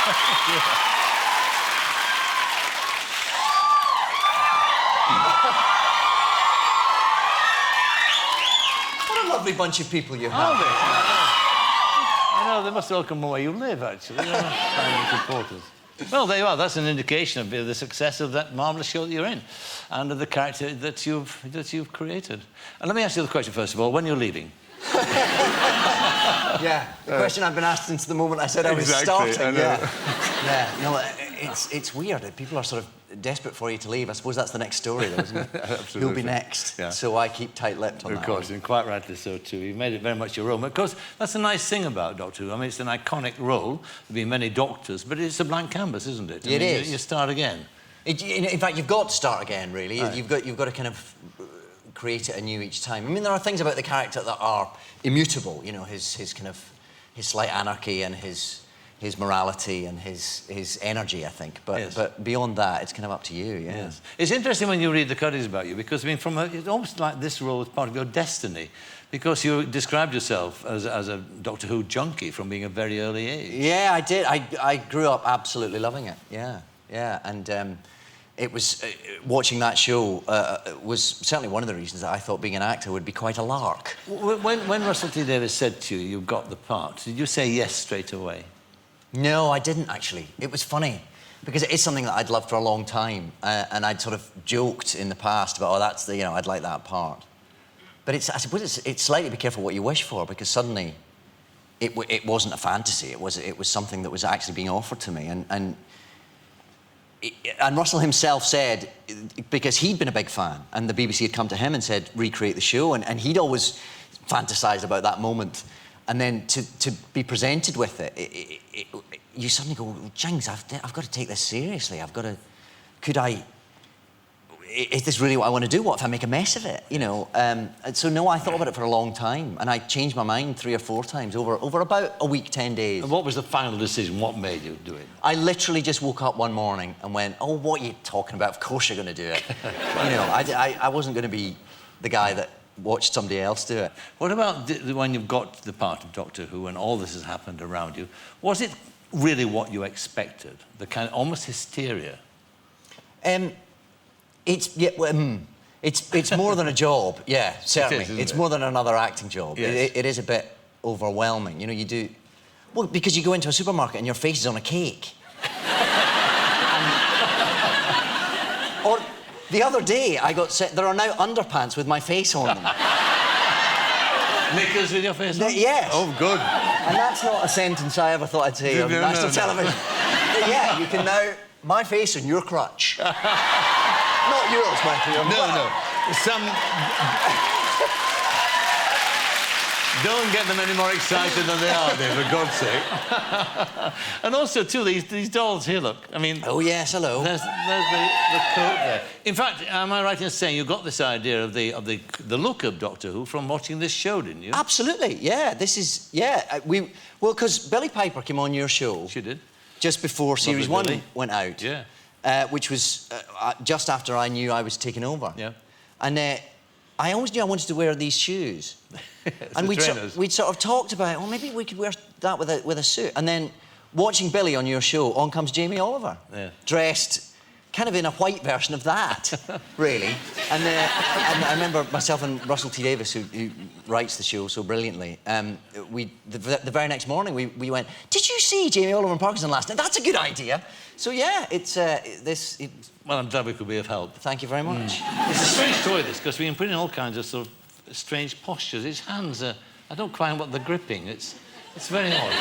What a lovely bunch of people you have. Are they? I know, they must all come from where you live, actually. Kind supporters. Well, there you are. That's an indication of the success of that marvellous show that you're in and of the character that you've created. And let me ask you the question, first of all, when you're leaving? Yeah, the question I've been asked since the moment I said I was starting. I know. Yeah. No, it's weird. People are sort of desperate for you to leave. I suppose that's the next story, though, isn't it? Absolutely. Who'll be next? Yeah. So I keep tight-lipped on that. Of course, and quite rightly so, too. You've made it very much your own. Of course, that's a nice thing about Doctor Who. I mean, it's an iconic role. There've been many doctors, but it's a blank canvas, isn't it? It is. You start again. In fact, you've got to start again, really. Right. You've got to kind of create it anew each time. I mean, there are things about the character that are immutable. You know, his slight anarchy and his morality and his energy, I think. But beyond that, it's kind of up to you. Yeah. Yes. It's interesting when you read the cuttings about you because I mean, it's almost like this role is part of your destiny, because you described yourself as a Doctor Who junkie from being a very early age. Yeah, I did. I grew up absolutely loving it. Yeah, and. It was watching that show was certainly one of the reasons that I thought being an actor would be quite a lark. When Russell T Davies said to you, "You got the part," did you say yes straight away? No, I didn't actually. It was funny because it is something that I'd loved for a long time, and I'd sort of joked in the past about, that's I'd like that part. But I suppose it's slightly be careful what you wish for, because suddenly it wasn't a fantasy. It was something that was actually being offered to me, and Russell himself said, because he'd been a big fan, and the BBC had come to him and said, recreate the show, and he'd always fantasised about that moment. And then to be presented with it, you suddenly go, well, Jings, I've got to take this seriously. Is this really what I want to do? What if I make a mess of it? And so, no, I thought about it for a long time, and I changed my mind 3 or 4 times over about a week, 10 days. And what was the final decision? What made you do it? I literally just woke up one morning and went, oh, what are you talking about? Of course you're going to do it. I wasn't going to be the guy that watched somebody else do it. What about when you've got the part of Doctor Who and all this has happened around you? Was it really what you expected? The kind of almost hysteria? It's more than a job, yeah, certainly. It's more than another acting job. Yes. It is a bit overwhelming. You do... Well, because you go into a supermarket and your face is on a cake. Or the other day, I got sent... There are now underpants with my face on them. Knickers with your face on? Yes. Oh, good. And that's not a sentence I ever thought I'd say on national television. But yeah, you can now... My face on your crutch. Not yours, Michael. No. Don't get them any more excited than they are, Dave, for God's sake. And also, too, these dolls here, look. I mean... Oh, yes, hello. There's the coat there. In fact, am I right in saying you got this idea of the look of Doctor Who from watching this show, didn't you? Absolutely, yeah. This is... Yeah, well, because Billie Piper came on your show... She did. Just before Series 1 went out. Yeah. Which was just after I knew I was taking over. Yeah. And I always knew I wanted to wear these shoes. And we'd sort of talked about, well, maybe we could wear that with a suit. And then watching Billie on your show, on comes Jamie Oliver. Yeah. Dressed kind of in a white version of that, really. And I remember myself and Russell T Davies, who writes the show so brilliantly, the very next morning we went, did you see Jamie Oliver and Parkinson last night? That's a good idea. So yeah, well, I'm glad we could be of help. Thank you very much. It's a strange toy, this, because we can put in all kinds of sort of strange postures. His hands are... I don't quite know what they're gripping. It's very odd.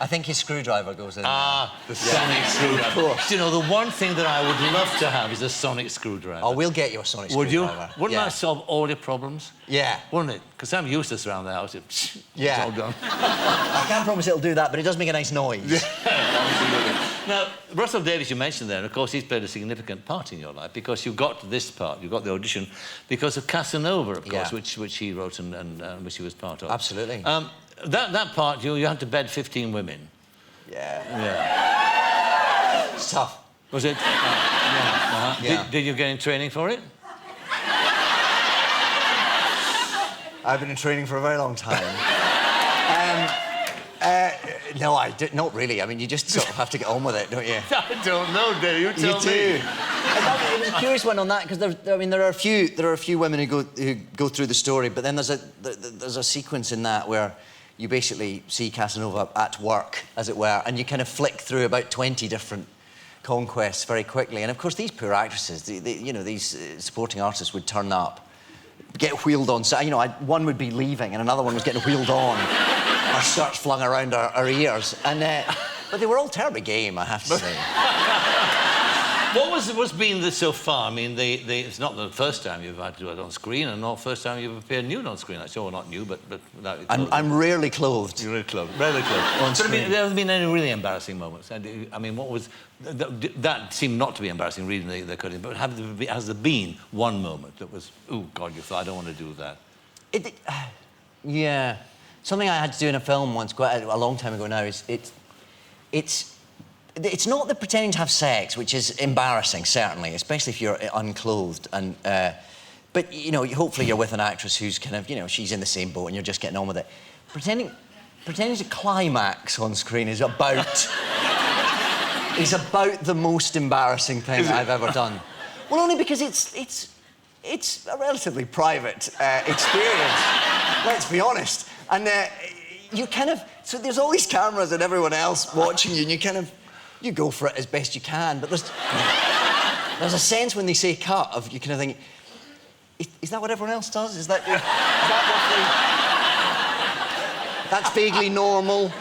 I think his screwdriver goes in. The sonic screwdriver. Of course. Do you know, the one thing that I would love to have is a sonic screwdriver. Oh, we'll get you a sonic screwdriver. Would you? Wouldn't that solve all your problems? Yeah. Wouldn't it? Because I'm useless around the house. It's all done. I can't promise it'll do that, but it does make a nice noise. Yeah, absolutely. Now, Russell Davies, you mentioned there, and of course, he's played a significant part in your life because you got this part, you got the audition because of Casanova, of course, which he wrote and which he was part of. Absolutely. That part, you had to bed 15 women. Yeah. It's tough. Was it? Did you get in training for it? I've been in training for a very long time. No, not really. I mean, you just sort of have to get on with it, don't you? I don't know, do you? Tell me. It was a curious one on that because there are a few women who go through the story, but then there's a sequence in that where you basically see Casanova at work, as it were, and you kind of flick through about 20 different conquests very quickly. And of course, these poor actresses, these supporting artists would turn up, get wheeled on. So, one would be leaving and another one was getting wheeled on. Our skirts flung around our ears. But they were all terribly game, I have to say. What's been so far? I mean, it's not the first time you've had to do it on screen, and not the first time you've appeared nude on screen. Actually, well, not nude, but without your clothes. I'm rarely clothed. You're rarely clothed. Rarely clothed. On screen. There haven't been any really embarrassing moments. I mean, what was that seemed not to be embarrassing reading the cutting, but has there been one moment that was, oh God, you thought I don't want to do that? Yeah, something I had to do in a film once, quite a long time ago now. It's not the pretending to have sex, which is embarrassing, certainly, especially if you're unclothed. But hopefully you're with an actress who's kind of, she's in the same boat and you're just getting on with it. Pretending to climax on screen is about the most embarrassing thing I've ever done. Well, only because it's a relatively private experience. Let's be honest. And so there's all these cameras and everyone else watching you, and you go for it as best you can, but there's a sense when they say cut of you kind of think, is that what everyone else does? Is that that's vaguely normal?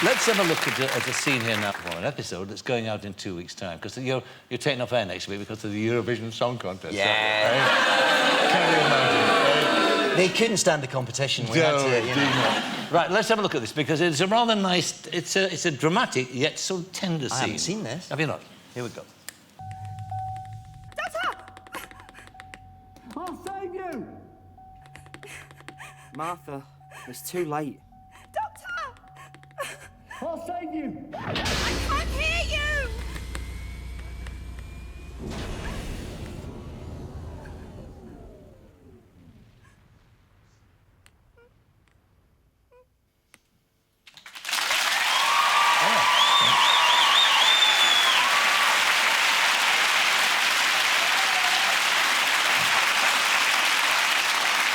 Let's have a look at a scene here now for an episode that's going out in 2 weeks' time, because you're taking off air next week because of the Eurovision Song Contest. Yeah. Right? Can you imagine? They couldn't stand the competition. We had to, Right, let's have a look at this, because it's a rather nice... It's a dramatic, yet so tender scene. I haven't seen this. Have you not? Here we go. Doctor! I'll save you! Martha, it's too late. Doctor! I'll save you! I can't hear you!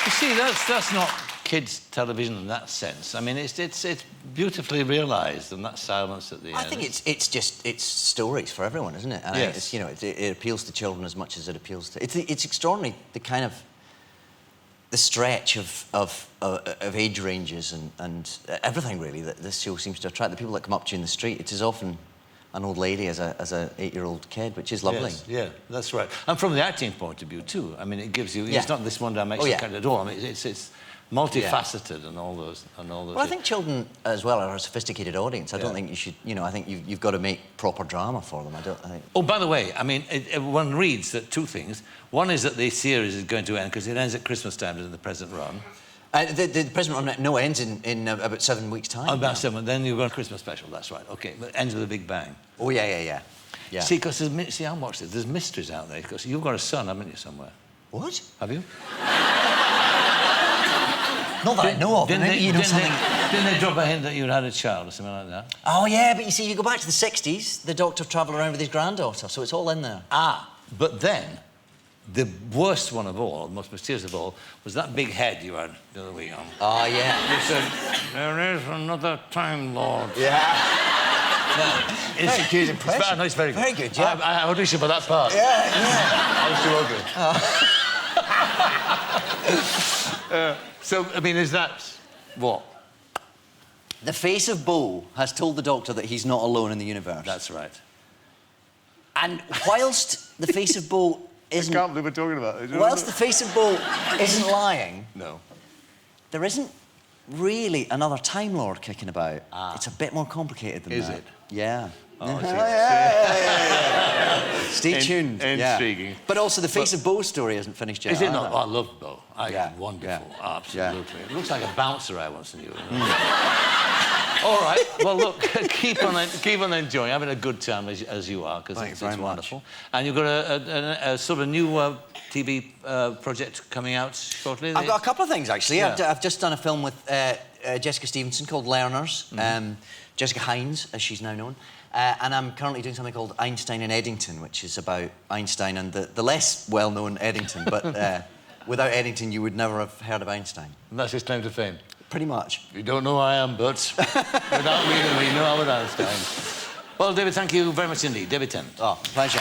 You see, that's not kids' television in that sense. I mean, it's beautifully realised, and that silence at the end. I think it's stories for everyone, isn't it? And yes. It appeals to children as much as it appeals to... It's extraordinary, the kind of... the stretch of age ranges and everything, really, that this show seems to attract. The people that come up to you in the street, it is often an old lady as a 8-year-old kid, which is lovely. Yes, yeah, that's right. And from the acting point of view, too. I mean, it gives you... It's not this one-dimensional kind at all. I mean, it's multifaceted and all those... Well, I think children, as well, are a sophisticated audience. I don't think you should... I think you've got to make proper drama for them. I think... Oh, by the way, I mean, one reads that two things. One is that the series is going to end, because it ends at Christmas time in the present run. The present run, ends in about 7 weeks' time. Oh, about 7. Then you've got a Christmas special, that's right. OK, but it ends with a big bang. Oh, yeah. See, because I watched it. There's mysteries out there, because you've got a son, haven't you, somewhere? What? Have you? Not that I know of. Didn't they drop a hint that you'd had a child or something like that? Oh, yeah, but you see, you go back to the 60s, the Doctor travelled around with his granddaughter, so it's all in there. Ah, but then, the worst one of all, the most mysterious of all, was that big head you had the other week on. Oh, yeah. You said, there is another Time Lord. Yeah. Very good impression. No, it's very good. Very good, yeah. I auditioned for that part. Yeah. I was too ugly. So, I mean, is that what? The face of Bo has told the Doctor that he's not alone in the universe. That's right. And whilst the face of Bo isn't... I can't believe we're talking about it. Whilst the face of Bo isn't lying... No. There isn't really another Time Lord kicking about. Ah. It's a bit more complicated than that. Is it? Yeah. Oh, Stay tuned. Intriguing. But also, the face of Bo's story isn't finished yet. Is it not? Oh, I love Bo. Wonderful. Yeah. Absolutely. It looks like a bouncer I once knew. All right. Well, look, keep on enjoying, having a good time as you are, because it's wonderful. And you've got a sort of new TV project coming out shortly. I've got a couple of things, actually. Yeah. I've just done a film with Jessica Stevenson called Learners. Jessica Hines, as she's now known. And I'm currently doing something called Einstein in Eddington, which is about Einstein and the less well-known Eddington, but without Eddington, you would never have heard of Einstein. And that's his claim to fame. Pretty much. You don't know who I am, but without me, we know about Einstein. Well, David, thank you very much indeed. David Tennant. Oh, pleasure.